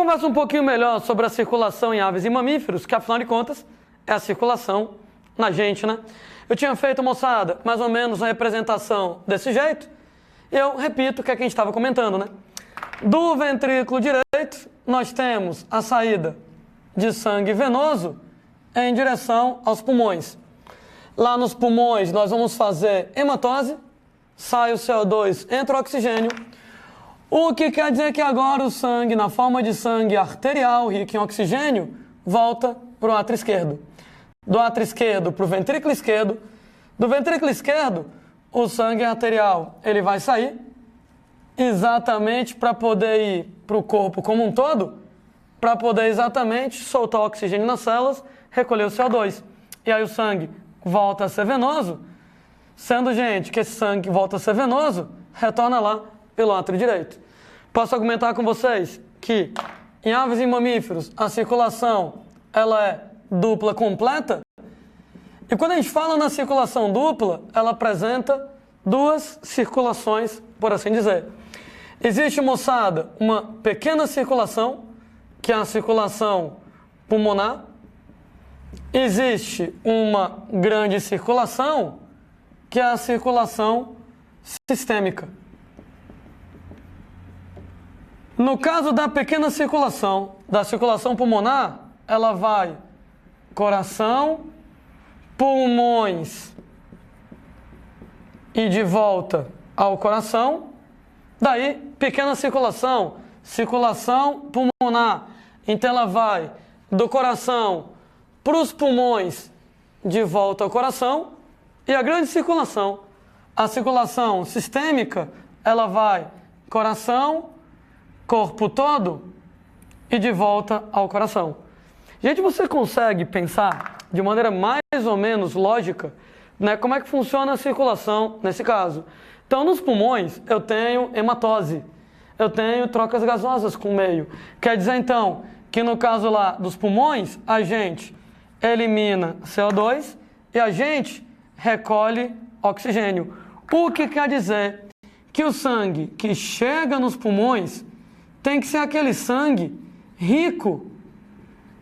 conversa um pouquinho melhor sobre a circulação em aves e mamíferos, que afinal de contas é a circulação na gente, né? Eu tinha feito, moçada, mais ou menos uma representação desse jeito, e eu repito o que é que a gente estava comentando, né? Do ventrículo direito, nós temos a saída de sangue venoso em direção aos pulmões. Lá nos pulmões, nós vamos fazer hematose, sai o CO2, entra o oxigênio, o que quer dizer que agora o sangue, na forma de sangue arterial, rico em oxigênio, volta para o átrio esquerdo. Do átrio esquerdo para o ventrículo esquerdo. Do ventrículo esquerdo, o sangue arterial ele vai sair exatamente para poder ir para o corpo como um todo, para poder exatamente soltar o oxigênio nas células, recolher o CO2. E aí o sangue volta a ser venoso, sendo, gente, que esse sangue volta a ser venoso, retorna lá pelo átrio direito. Posso argumentar com vocês que em aves e mamíferos a circulação ela é dupla completa? E quando a gente fala na circulação dupla, ela apresenta duas circulações, por assim dizer. Existe, moçada, uma pequena circulação, que é a circulação pulmonar. Existe uma grande circulação, que é a circulação sistêmica. No caso da pequena circulação, da circulação pulmonar, ela vai coração, pulmões e de volta ao coração. Daí, pequena circulação, circulação pulmonar. Então ela vai do coração para os pulmões, de volta ao coração. E a grande circulação, a circulação sistêmica, ela vai coração, corpo todo e de volta ao coração. Gente, você consegue pensar de maneira mais ou menos lógica, né, como é que funciona a circulação nesse caso? Então, nos pulmões, eu tenho hematose, eu tenho trocas gasosas com o meio. Quer dizer, então, que no caso lá dos pulmões, a gente elimina CO2 e a gente recolhe oxigênio. O que quer dizer que o sangue que chega nos pulmões tem que ser aquele sangue rico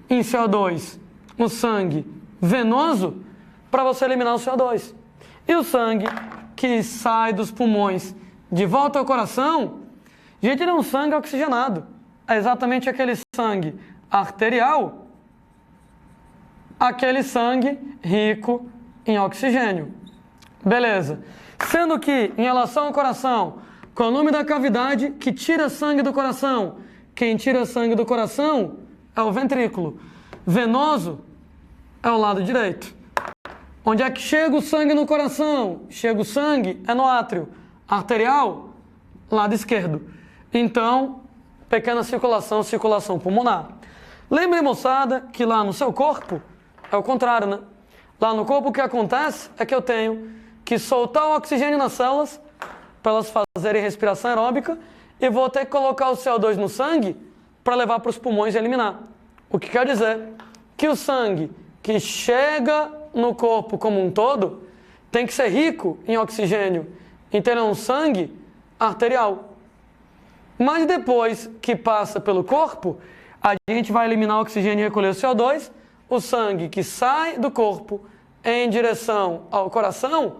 em CO2, o sangue venoso, para você eliminar o CO2. E o sangue que sai dos pulmões de volta ao coração, gente, ele é um sangue oxigenado. É exatamente aquele sangue arterial, aquele sangue rico em oxigênio. Beleza. Sendo que, em relação ao coração, qual é o nome da cavidade que tira sangue do coração? Quem tira sangue do coração é o ventrículo. Venoso é o lado direito. Onde é que chega o sangue no coração? Chega o sangue é no átrio. Arterial, lado esquerdo. Então, pequena circulação, circulação pulmonar. Lembre, moçada, que lá no seu corpo é o contrário, né? Lá no corpo o que acontece é que eu tenho que soltar o oxigênio nas células para elas fazerem respiração aeróbica e vou ter que colocar o CO2 no sangue para levar para os pulmões e eliminar. O que quer dizer que o sangue que chega no corpo como um todo tem que ser rico em oxigênio, então é um sangue arterial. Mas depois que passa pelo corpo, a gente vai eliminar o oxigênio e recolher o CO2, o sangue que sai do corpo em direção ao coração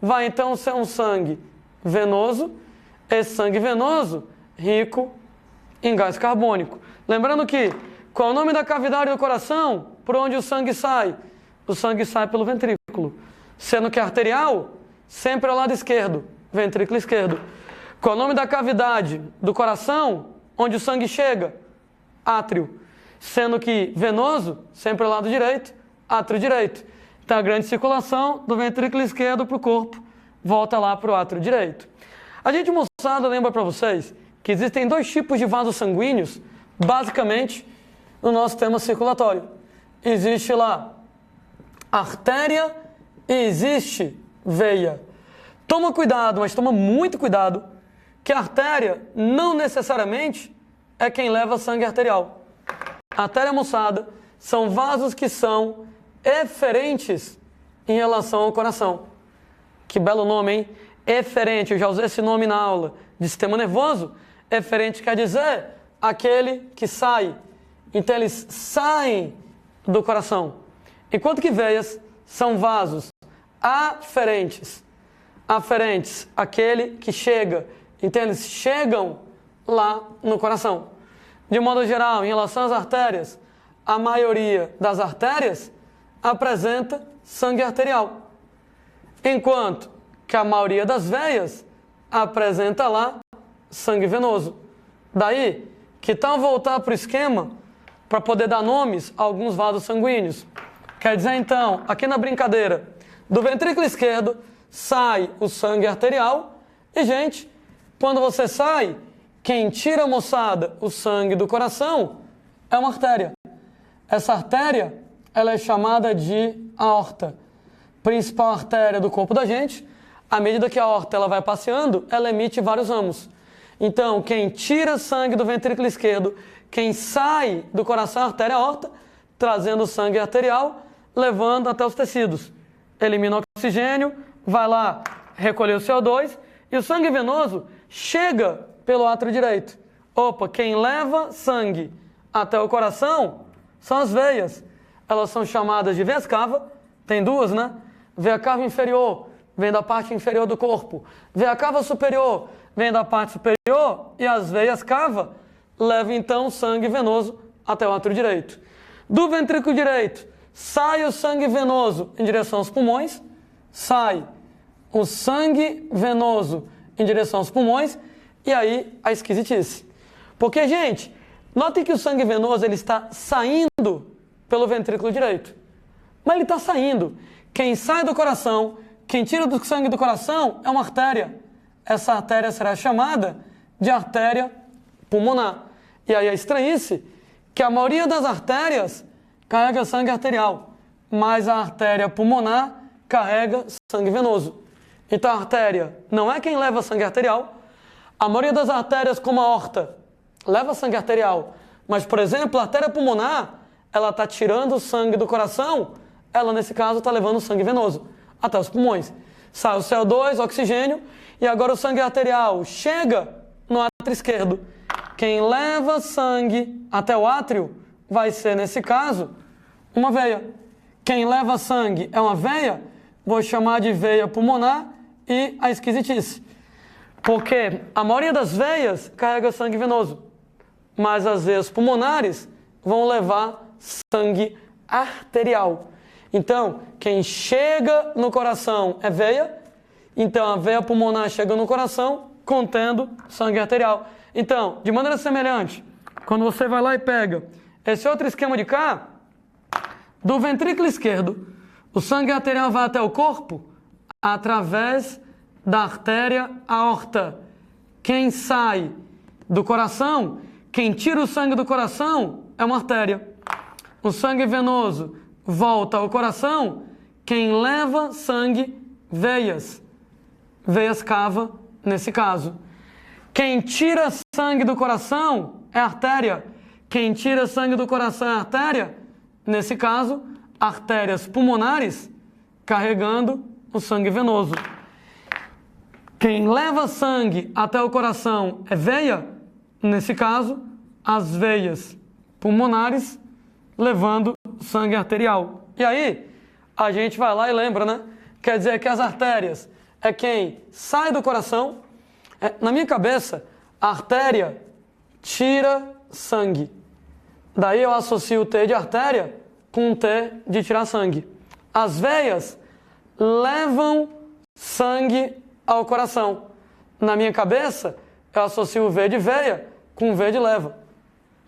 vai então ser um sangue venoso, esse sangue venoso rico em gás carbônico. Lembrando que, qual é o nome da cavidade do coração? Por onde o sangue sai? O sangue sai pelo ventrículo. Sendo que arterial, sempre ao lado esquerdo, ventrículo esquerdo. Qual é o nome da cavidade do coração? Onde o sangue chega? Átrio. Sendo que venoso, sempre ao lado direito, átrio direito. Então a grande circulação do ventrículo esquerdo para o corpo volta lá para o átrio direito. A gente, moçada, lembra para vocês que existem dois tipos de vasos sanguíneos, basicamente, no nosso sistema circulatório. Existe lá artéria e existe veia. Toma cuidado, mas toma muito cuidado, que a artéria não necessariamente é quem leva sangue arterial. A artéria, moçada, são vasos que são eferentes em relação ao coração. Que belo nome, hein? Eferente, eu já usei esse nome na aula de sistema nervoso. Eferente quer dizer aquele que sai. Então eles saem do coração. Enquanto que veias são vasos aferentes. Aferentes, aquele que chega. Então eles chegam lá no coração. De modo geral, em relação às artérias, a maioria das artérias apresenta sangue arterial. Enquanto que a maioria das veias apresenta lá sangue venoso. Daí que tal voltar para o esquema para poder dar nomes a alguns vasos sanguíneos. Quer dizer então, aqui na brincadeira, do ventrículo esquerdo sai o sangue arterial e, gente, quando você sai, quem tira, moçada, o sangue do coração é uma artéria. Essa artéria, ela é chamada de aorta, principal artéria do corpo da gente. À medida que a aorta ela vai passeando, ela emite vários ramos. Então, quem tira sangue do ventrículo esquerdo, quem sai do coração é a artéria aorta, trazendo sangue arterial, levando até os tecidos. Elimina o oxigênio, vai lá recolher o CO2 e o sangue venoso chega pelo átrio direito. Opa, quem leva sangue até o coração são as veias. Elas são chamadas de veias cava, tem duas, né? Veia cava inferior vem da parte inferior do corpo. Veia cava superior vem da parte superior e as veias cava levam então o sangue venoso até o átrio direito. Do ventrículo direito sai o sangue venoso em direção aos pulmões, sai o sangue venoso em direção aos pulmões e aí a esquisitice. Porque, gente, notem que o sangue venoso ele está saindo pelo ventrículo direito. Mas ele está saindo. Quem sai do coração, quem tira o sangue do coração é uma artéria. Essa artéria será chamada de artéria pulmonar. E aí a estranhice que a maioria das artérias carrega sangue arterial, mas a artéria pulmonar carrega sangue venoso. Então a artéria não é quem leva sangue arterial. A maioria das artérias, como a aorta, leva sangue arterial. Mas, por exemplo, a artéria pulmonar, ela está tirando o sangue do coração, ela, nesse caso, está levando o sangue venoso até os pulmões. Sai o CO2, o oxigênio, e agora o sangue arterial chega no átrio esquerdo. Quem leva sangue até o átrio vai ser, nesse caso, uma veia. Quem leva sangue é uma veia, vou chamar de veia pulmonar e a esquisitice. Porque a maioria das veias carrega sangue venoso, mas as veias pulmonares vão levar sangue arterial. Então, quem chega no coração é veia, então a veia pulmonar chega no coração contendo sangue arterial. Então, de maneira semelhante, quando você vai lá e pega esse outro esquema de cá, do ventrículo esquerdo, o sangue arterial vai até o corpo através da artéria aorta. Quem sai do coração, quem tira o sangue do coração é uma artéria. O sangue venoso volta ao coração, quem leva sangue, veias. Veias cava, nesse caso. Quem tira sangue do coração é artéria. Quem tira sangue do coração é artéria. Nesse caso, artérias pulmonares carregando o sangue venoso. Quem leva sangue até o coração é veia. Nesse caso, as veias pulmonares levando sangue arterial. E aí, a gente vai lá e lembra, né? Quer dizer que as artérias é quem sai do coração. Na minha cabeça, a artéria tira sangue. Daí eu associo o T de artéria com o T de tirar sangue. As veias levam sangue ao coração. Na minha cabeça, eu associo o V de veia com o V de leva.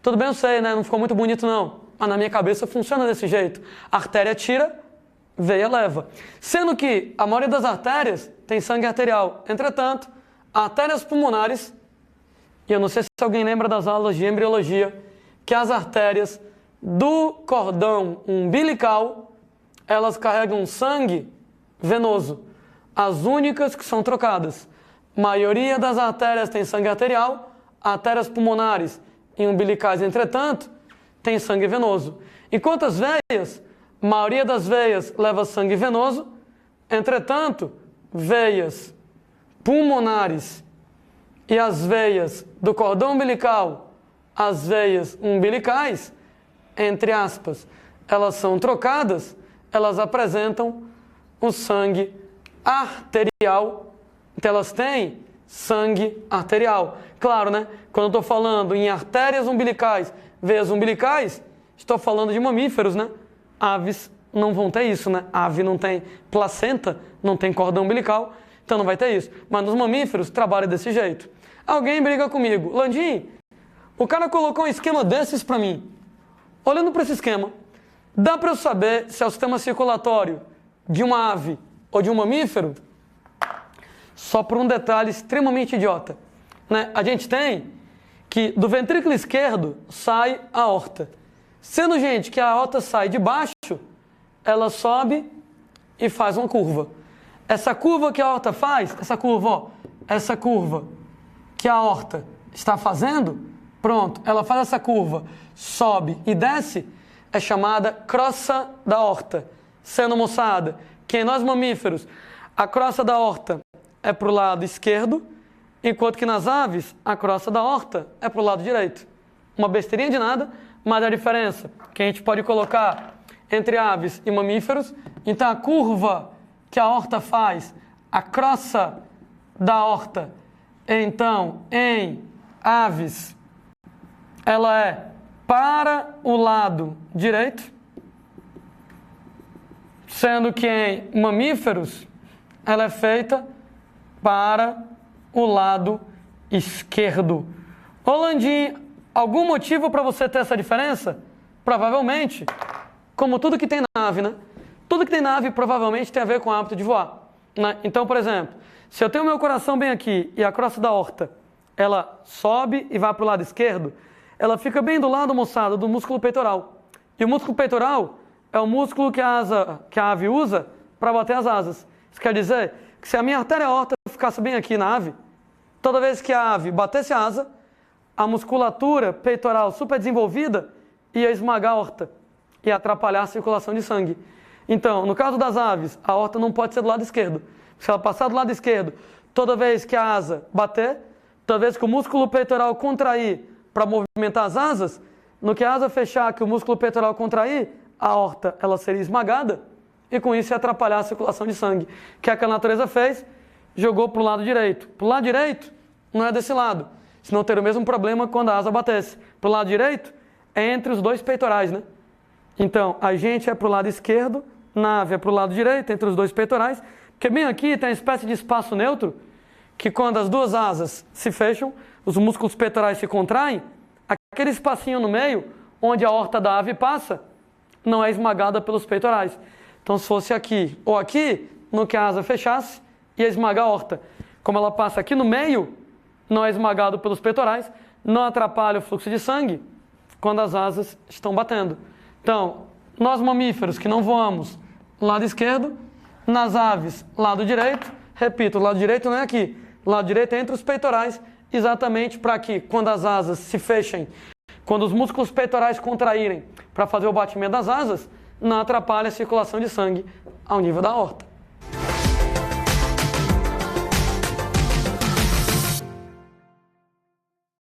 Tudo bem, eu sei, né? Não ficou muito bonito, não. Mas na minha cabeça funciona desse jeito. Artéria tira, veia leva. Sendo que a maioria das artérias tem sangue arterial. Entretanto, artérias pulmonares, e eu não sei se alguém lembra das aulas de embriologia, que as artérias do cordão umbilical, elas carregam sangue venoso. As únicas que são trocadas. A maioria das artérias tem sangue arterial, artérias pulmonares e umbilicais, entretanto, tem sangue venoso. Enquanto as veias, a maioria das veias leva sangue venoso, entretanto, veias pulmonares e as veias do cordão umbilical, as veias umbilicais, entre aspas, elas são trocadas, elas apresentam o sangue arterial. Então elas têm sangue arterial. Claro, né? Quando eu estou falando em artérias umbilicais, veias umbilicais, estou falando de mamíferos, né? Aves não vão ter isso, né? Ave não tem placenta, não tem cordão umbilical, então não vai ter isso. Mas nos mamíferos trabalha desse jeito. Alguém briga comigo. Landim, o cara colocou um esquema desses para mim. Olhando para esse esquema, dá para eu saber se é o sistema circulatório de uma ave ou de um mamífero? Só por um detalhe extremamente idiota, né? A gente tem que do ventrículo esquerdo sai a aorta. Sendo, gente, que a aorta sai de baixo, ela sobe e faz uma curva. Essa curva que a aorta faz, essa curva que a aorta está fazendo, pronto, ela faz essa curva, sobe e desce, é chamada crosta da aorta. Sendo, moçada, que nós mamíferos, a crosta da aorta é para o lado esquerdo, enquanto que nas aves, a crosta da aorta é para o lado direito. Uma besteirinha de nada, mas a diferença que a gente pode colocar entre aves e mamíferos. Então a curva que a aorta faz, a crosta da aorta, então em aves, ela é para o lado direito, sendo que em mamíferos ela é feita para o lado esquerdo. Ô Landim, algum motivo para você ter essa diferença? Provavelmente, como tudo que tem na ave, né? Tudo que tem na ave provavelmente tem a ver com o hábito de voar, né? Então, por exemplo, se eu tenho meu coração bem aqui e a crosta da aorta, ela sobe e vai para o lado esquerdo, ela fica bem do lado, moçada, do músculo peitoral. E o músculo peitoral é o músculo que a ave usa para bater as asas. Isso quer dizer que se a minha artéria aorta ficasse bem aqui na ave, toda vez que a ave batesse a asa, a musculatura peitoral super desenvolvida ia esmagar a aorta e atrapalhar a circulação de sangue. Então, no caso das aves, a aorta não pode ser do lado esquerdo. Se ela passar do lado esquerdo, toda vez que a asa bater, toda vez que o músculo peitoral contrair para movimentar as asas, no que a asa fechar, que o músculo peitoral contrair, a aorta ela seria esmagada e com isso ia atrapalhar a circulação de sangue. O que a natureza fez? Jogou para o lado direito. Para o lado direito, não é desse lado, senão teria o mesmo problema quando a asa batesse. Para o lado direito, é entre os dois peitorais, né? Então, a gente é para o lado esquerdo, na ave é para o lado direito, entre os dois peitorais, porque bem aqui tem uma espécie de espaço neutro, que quando as duas asas se fecham, os músculos peitorais se contraem, aquele espacinho no meio, onde a aorta da ave passa, não é esmagada pelos peitorais. Então, se fosse aqui ou aqui, no que a asa fechasse, ia esmagar a aorta. Como ela passa aqui no meio, não é esmagado pelos peitorais, não atrapalha o fluxo de sangue quando as asas estão batendo. Então, nós mamíferos que não voamos, lado esquerdo, nas aves, lado direito, repito, o lado direito não é aqui, o lado direito é entre os peitorais, exatamente para que quando as asas se fechem, quando os músculos peitorais contraírem para fazer o batimento das asas, não atrapalhe a circulação de sangue ao nível da aorta.